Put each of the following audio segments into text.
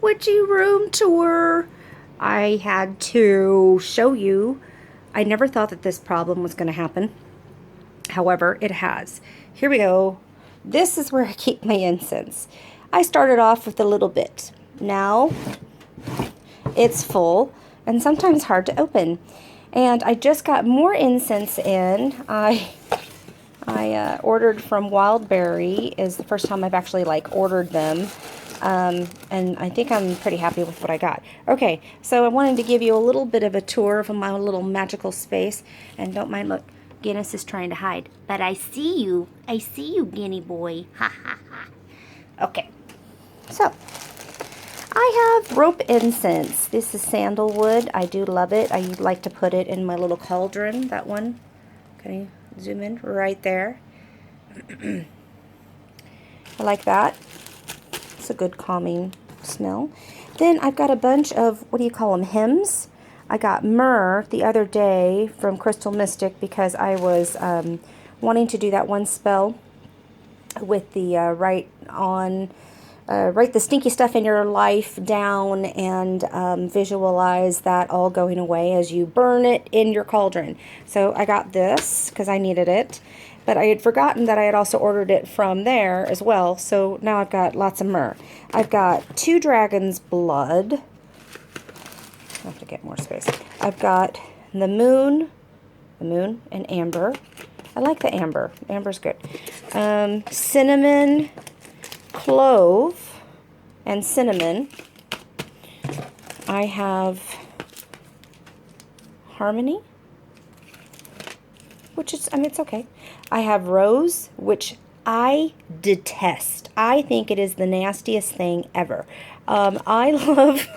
witchy room tour. I had to show you. I never thought that this problem was going to happen. However, it has. Here we go. This is where I keep my incense. I started off with a little bit. Now it's full and sometimes hard to open. And I just got more incense in. I ordered from Wildberry. Is the first time I've actually ordered them. And I think I'm pretty happy with what I got. Okay, so I wanted to give you a little bit of a tour of my little magical space. And don't mind, look, Guinness is trying to hide. But I see you. I see you, Guinea boy. Ha ha ha. Okay, so I have rope incense. This is sandalwood. I do love it. I like to put it in my little cauldron. That one. Can you zoom in? Right there. I like that. It's a good calming smell. Then I've got a bunch of, what do you call them, hymns. I got myrrh the other day from Crystal Mystic because I was wanting to do that one spell with the write the stinky stuff in your life down and visualize that all going away as you burn it in your cauldron. So I got this because I needed it. But I had forgotten that I had also ordered it from there as well. So now I've got lots of myrrh. I've got 2 dragon's blood. I have to get more space. I've got the moon and amber. I like the amber. Amber's good. Cinnamon, clove, and cinnamon. I have harmony, which is, it's okay. I have rose, which I detest. I think it is the nastiest thing ever. I love,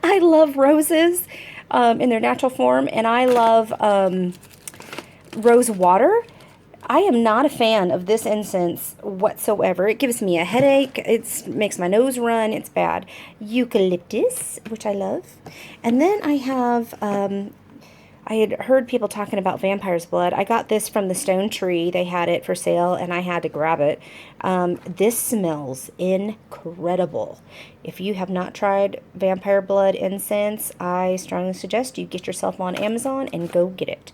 I love roses in their natural form, and I love rose water. I am not a fan of this incense whatsoever. It gives me a headache. It makes my nose run. It's bad. Eucalyptus, which I love. And then I have, I had heard people talking about vampire's blood. I got this from the Stone Tree. They had it for sale, and I had to grab it. This smells incredible. If you have not tried vampire blood incense, I strongly suggest you get yourself on Amazon and go get it.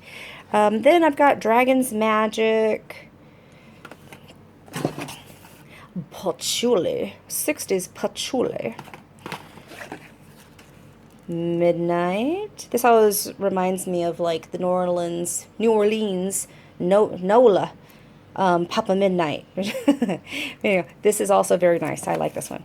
Then I've got Dragon's Magic, patchouli, 60s patchouli, midnight. This always reminds me of the New Orleans, Nola, Papa Midnight. Anyway, this is also very nice. I like this one.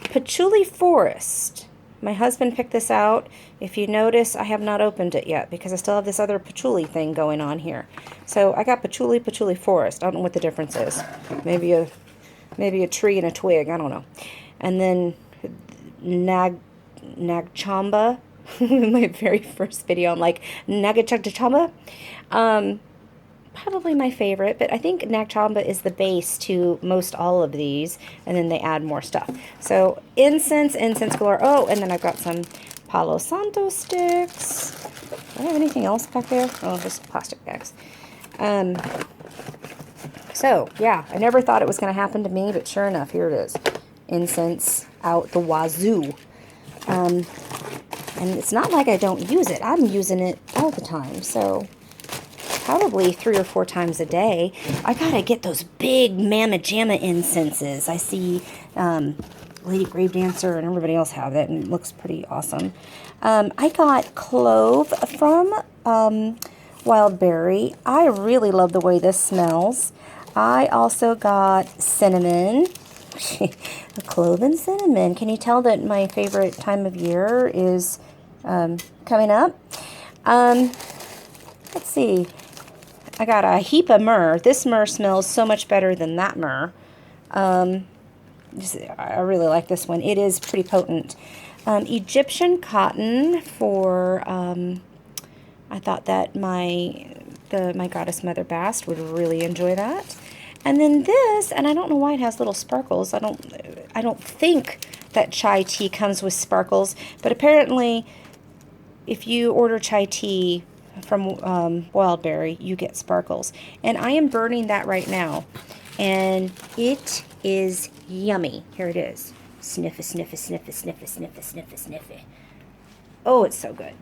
Patchouli Forest. My husband picked this out. If you notice, I have not opened it yet because I still have this other patchouli thing going on here. So I got patchouli forest. I don't know what the difference is. Maybe a tree and a twig. I don't know. And then Nagchamba. My very first video, I'm like, Nagachamba. Probably my favorite, but I think Nagchamba is the base to most all of these, and then they add more stuff. So incense galore. Oh, and then I've got some Palo Santo sticks. Do I have anything else back there? Oh, just plastic bags. So yeah, I never thought it was going to happen to me, but sure enough, here it is. Incense out the wazoo. And it's not like I don't use it. I'm using it all the time, so probably 3 or 4 times a day. I gotta get those big Mamma Jamma incenses. I see Lady Grave Dancer and everybody else have it, and it looks pretty awesome. I got clove from Wildberry. I really love the way this smells. I also got cinnamon. Clove and cinnamon. Can you tell that my favorite time of year is coming up? Let's see. I got a heap of myrrh. This myrrh smells so much better than that myrrh. I really like this one. It is pretty potent. Egyptian cotton for, I thought that my goddess Mother Bast would really enjoy that. And then this, and I don't know why it has little sparkles. I don't think that chai tea comes with sparkles, but apparently if you order chai tea from Wildberry, you get sparkles. And I am burning that right now, and it is yummy. Here it is. Sniff it, sniff it, sniff it, sniff it, sniff it, sniff it, sniff it. Oh, it's so good.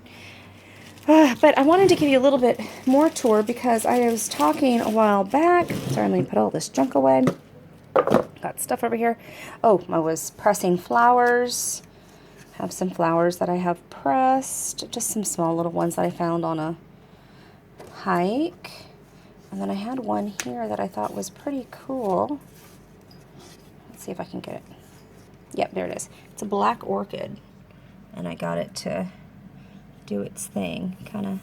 But I wanted to give you a little bit more tour because I was talking a while back. Sorry, let me put all this junk away. Got stuff over here. Oh, I was pressing flowers. Have some flowers that I have pressed. Just some small little ones that I found on a hike. And then I had one here that I thought was pretty cool. Let's see if I can get it. Yep, there it is. It's a black orchid. And I got it to do its thing. Kind of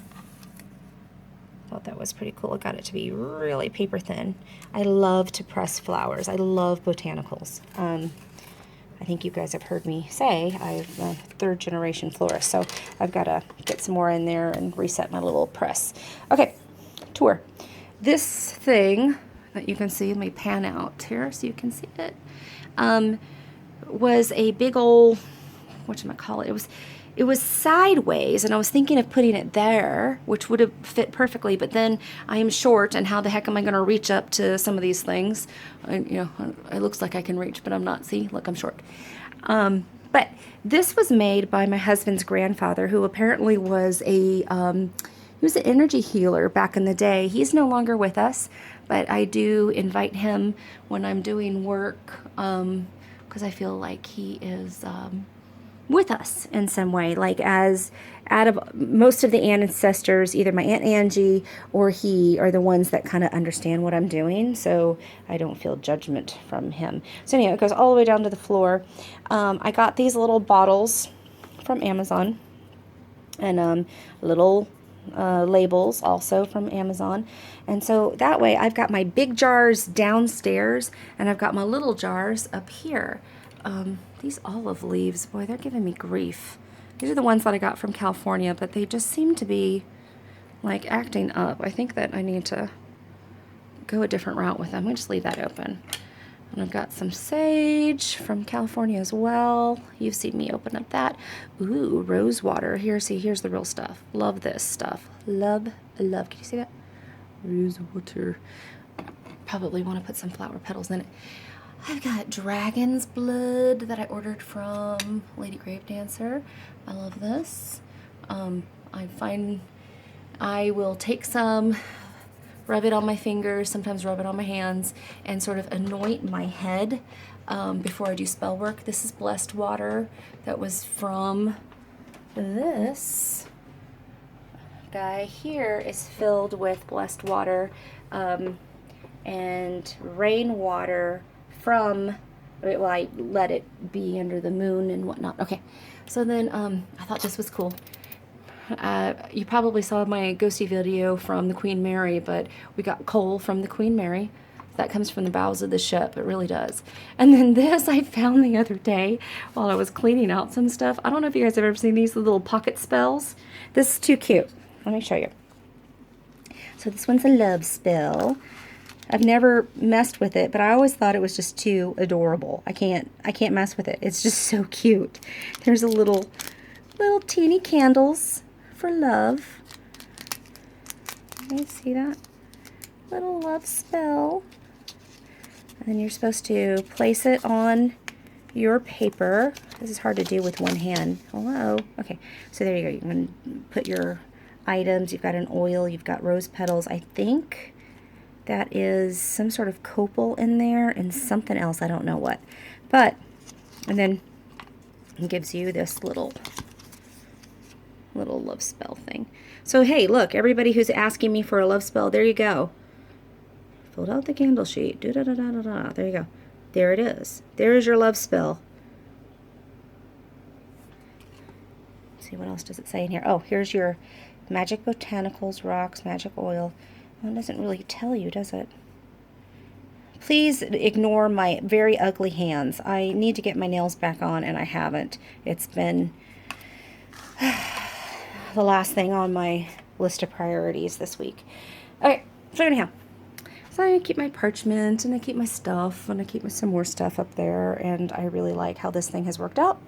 thought that was pretty cool. I got it to be really paper thin. I love to press flowers. I love botanicals. I think you guys have heard me say I'm a third generation florist, so I've got to get some more in there and reset my little press. Okay, tour. This thing that you can see, let me pan out here so you can see it, was a big old, whatchamacallit, it was sideways, and I was thinking of putting it there, which would have fit perfectly, but then I am short, and how the heck am I going to reach up to some of these things? It looks like I can reach, but I'm not. See, look, I'm short. But this was made by my husband's grandfather, who apparently was he was an energy healer back in the day. He's no longer with us, but I do invite him when I'm doing work, because I feel like he is with us in some way, like as out of most of the ancestors, either my Aunt Angie or he are the ones that kind of understand what I'm doing, so I don't feel judgment from him. So anyway, it goes all the way down to the floor. I got these little bottles from Amazon, and little labels also from Amazon, and so that way I've got my big jars downstairs and I've got my little jars up here. These olive leaves, boy, they're giving me grief. These are the ones that I got from California, but they just seem to be like acting up. I think that I need to go a different route with them. I'm going to just leave that open. And I've got some sage from California as well. You've seen me open up that. Ooh, rose water. Here, see, here's the real stuff. Love this stuff. Love. Can you see that? Rose water. Probably want to put some flower petals in it. I've got dragon's blood that I ordered from Lady Grave Dancer. I love this. I find I will take some, rub it on my fingers, sometimes rub it on my hands, and sort of anoint my head before I do spell work. This is blessed water that was from this guy here, is filled with blessed water and rainwater from, well, I let it be under the moon and whatnot. Okay, so then I thought this was cool. You probably saw my ghosty video from the Queen Mary, but we got coal from the Queen Mary. That comes from the bows of the ship. It really does. And then this I found the other day while I was cleaning out some stuff. I don't know if you guys have ever seen these little pocket spells. This is too cute. Let me show you. So this one's a love spell. I've never messed with it, but I always thought it was just too adorable. I can't mess with it. It's just so cute. There's a little teeny candles for love. Can you see that? Little love spell. And then you're supposed to place it on your paper. This is hard to do with one hand. Hello. Okay, so there you go. You're going to put your items. You've got an oil. You've got rose petals. I think that is some sort of copal in there and something else. I don't know what. But, and then it gives you this little love spell thing. So, hey, look, everybody who's asking me for a love spell, there you go. Filled out the candle sheet. Da-da-da-da-da-da. There you go. There it is. There is your love spell. Let's see, what else does it say in here? Oh, here's your magic botanicals, rocks, magic oil. Well, it doesn't really tell you, does it? Please ignore my very ugly hands. I need to get my nails back on, and I haven't. It's been the last thing on my list of priorities this week. Okay, so anyhow. So I keep my parchment, and I keep my stuff, and I keep some more stuff up there, and I really like how this thing has worked out.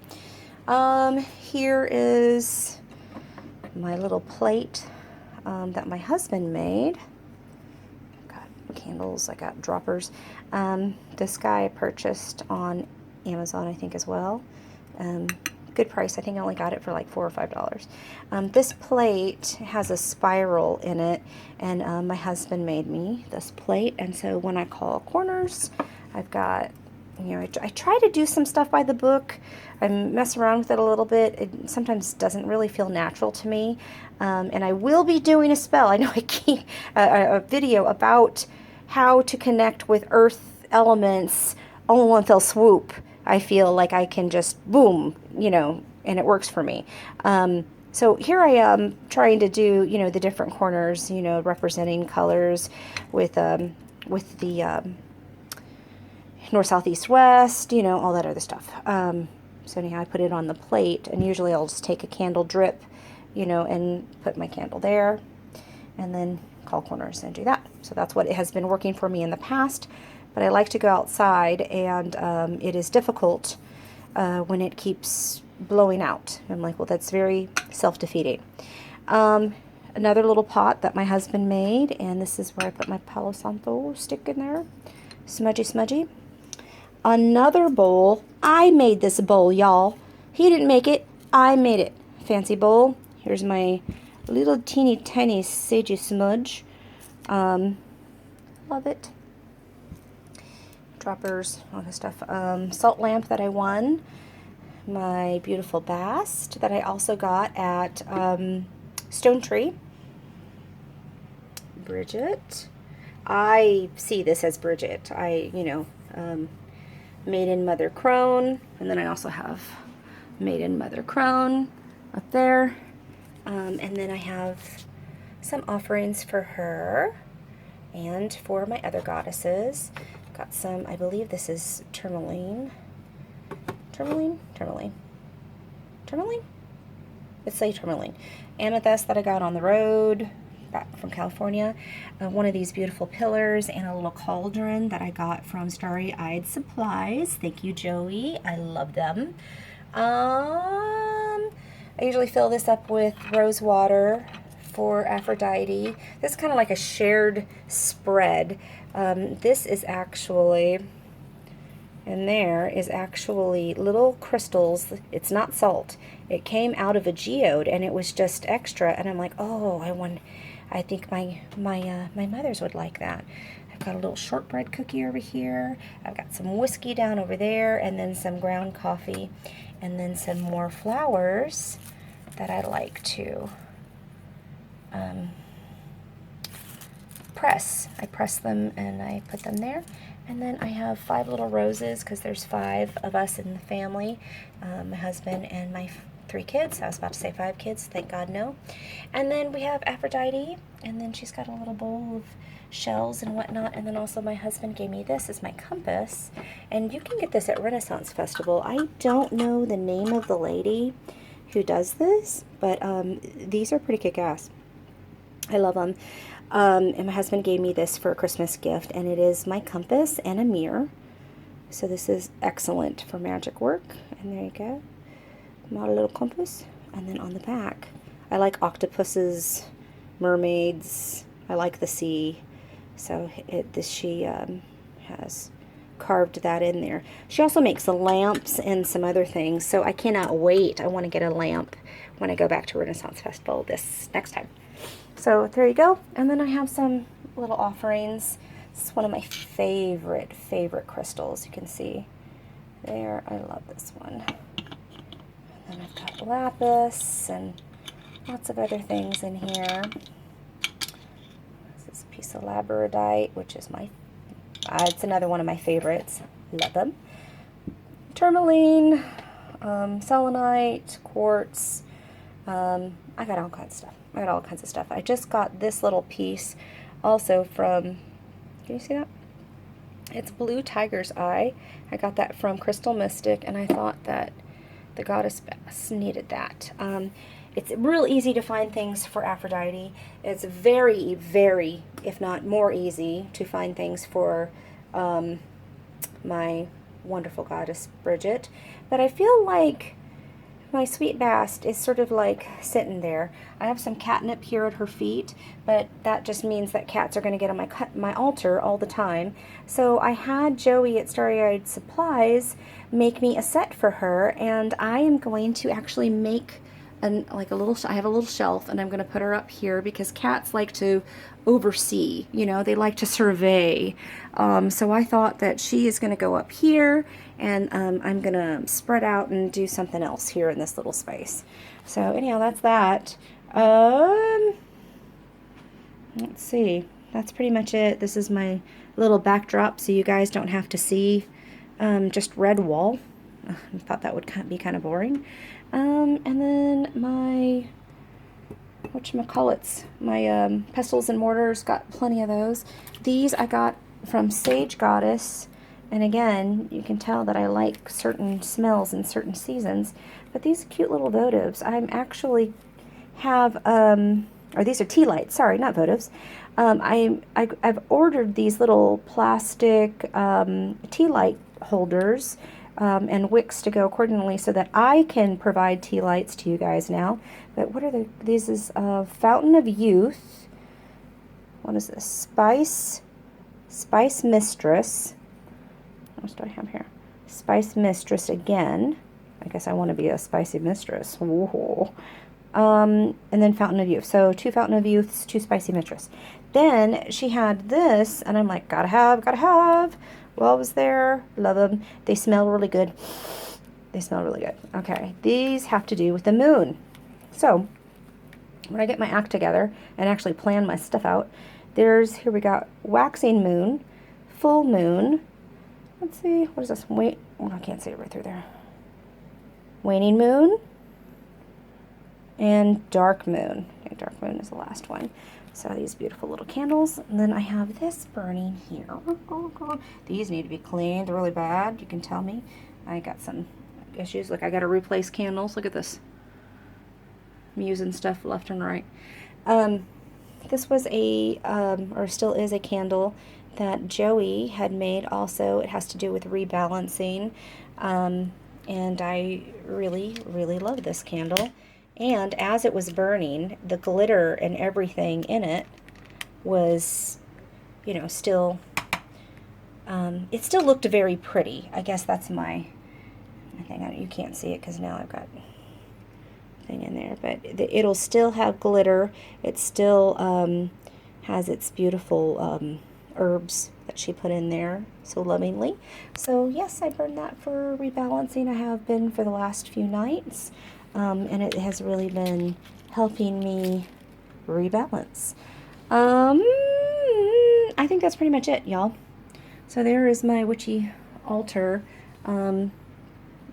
Here is my little plate that my husband made. Got candles, I got droppers. This guy I purchased on Amazon, I think, as well. Good price. I think I only got it for like $4 or $5. This plate has a spiral in it, and my husband made me this plate. And so when I call corners, I've got, you know, I try to do some stuff by the book. I mess around with it a little bit. It sometimes doesn't really feel natural to me. And I will be doing a spell. I know I keep a video about how to connect with earth elements all in one fell swoop. I feel like I can just boom, you know, and it works for me. So here I am trying to do, you know, the different corners, you know, representing colors with the north, south, east, west, you know, all that other stuff. So anyhow, I put it on the plate, and usually I'll just take a candle drip, you know, and put my candle there, and then call corners and do that. So that's what it has been working for me in the past. But I like to go outside, and it is difficult when it keeps blowing out. I'm like, well, that's very self-defeating. Another little pot that my husband made, and this is where I put my Palo Santo stick in there. Smudgy, smudgy. Another bowl. I made this bowl, y'all. He didn't make it. I made it. Fancy bowl. Here's my little teeny tiny sagey smudge. Love it. Droppers, all this stuff. Salt lamp that I won. My beautiful bast that I also got at Stone Tree. Bridget. I see this as Bridget. Made in Mother Crone, and then I also have Made in Mother Crone up there, and then I have some offerings for her and for my other goddesses. Got some, I believe this is tourmaline. Tourmaline? Let's say tourmaline. Amethyst that I got on the road back from California. One of these beautiful pillars, and a little cauldron that I got from Starry Eyed Supplies. Thank you, Joey. I love them. I usually fill this up with rose water for Aphrodite. This is kind of like a shared spread. This is actually, and there is actually little crystals. It's not salt. It came out of a geode, and it was just extra. And I'm like, oh, I think my mothers would like that. I've got a little shortbread cookie over here. I've got some whiskey down over there, and then some ground coffee, and then some more flowers that I like to press. I press them and I put them there. And then I have 5 little roses, because there's 5 of us in the family, my husband and my 3 kids. I was about to say 5 kids, thank God no. And then we have Aphrodite, and then she's got a little bowl of shells and whatnot. And then also my husband gave me this as my compass, and you can get this at Renaissance Festival. I don't know the name of the lady who does this, but these are pretty kick-ass. I love them. And my husband gave me this for a Christmas gift, and it is my compass and a mirror. So this is excellent for magic work. And there you go. Model little compass. And then on the back, I like octopuses, mermaids. I like the sea. So she has carved that in there. She also makes the lamps and some other things. So I cannot wait. I want to get a lamp when I go back to Renaissance Festival this next time. So there you go. And then I have some little offerings. This is one of my favorite crystals. You can see there. I love this one. And then I've got lapis and lots of other things in here. This is a piece of labradorite, which is it's another one of my favorites. Love them. Tourmaline, selenite, quartz. I got all kinds of stuff. I just got this little piece also from, can you see that? It's Blue Tiger's Eye. I got that from Crystal Mystic, and I thought that the Goddess Bass needed that. It's real easy to find things for Aphrodite. It's very, very, if not more easy to find things for my wonderful goddess Bridget. But I feel like my sweet bast is sort of like sitting there. I have some catnip here at her feet, but that just means that cats are going to get on my altar all the time. So I had Joey at Starry-Eyed Supplies make me a set for her, and I am going to actually make like a little, I have a little shelf, and I'm going to put her up here because cats like to oversee, you know, they like to survey. So I thought that she is going to go up here, and I'm going to spread out and do something else here in this little space. So anyhow, that's that. Let's see. That's pretty much it. This is my little backdrop so you guys don't have to see just red wall. I thought that would be kind of boring. And then my, whatchamacallits, my pestles and mortars, got plenty of those. These I got from Sage Goddess, and again, you can tell that I like certain smells in certain seasons, but these cute little votives, I'm actually have, or these are tea lights, sorry, not votives. I've ordered these little plastic tea light holders and wicks to go accordingly so that I can provide tea lights to you guys now. But what are these is Fountain of Youth. What is this? Spice Mistress. What else do I have here? Spice Mistress again. I guess I want to be a spicy mistress. Ooh. And then Fountain of Youth. So 2 Fountain of Youths, 2 Spicy Mistress. Then she had this, and I'm like, gotta have. Well, I was there. Love them. They smell really good. They smell really good. Okay, these have to do with the moon. So when I get my act together and actually plan my stuff out, here we got waxing moon, full moon. Let's see, what is this? Wait, oh, I can't see it right through there. Waning moon and dark moon. Okay, dark moon is the last one. So these beautiful little candles, and then I have this burning here. Oh God, these need to be cleaned really bad. You can tell me I got some issues. Look, I got to replace candles. Look at this. I'm using stuff left and right. This was or still is a candle that Joey had made. Also, it has to do with rebalancing, and I really love this candle. And as it was burning, the glitter and everything in it was, you know, still, it still looked very pretty. I guess that's my thing. You can't see it because now I've got thing in there. But it'll still have glitter. It still has its beautiful herbs that she put in there so lovingly. So yes, I burned that for rebalancing. I have been for the last few nights. And it has really been helping me rebalance. I think that's pretty much it, y'all. So there is my witchy altar.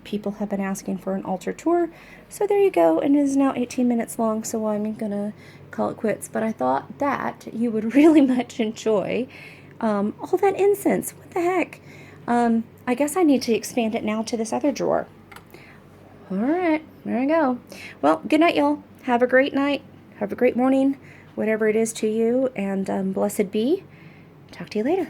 People have been asking for an altar tour. So there you go. And it is now 18 minutes long, so I'm going to call it quits. But I thought that you would really much enjoy all that incense. What the heck? I guess I need to expand it now to this other drawer. All right, there we go. Well, good night, y'all. Have a great night. Have a great morning, whatever it is to you, and blessed be. Talk to you later.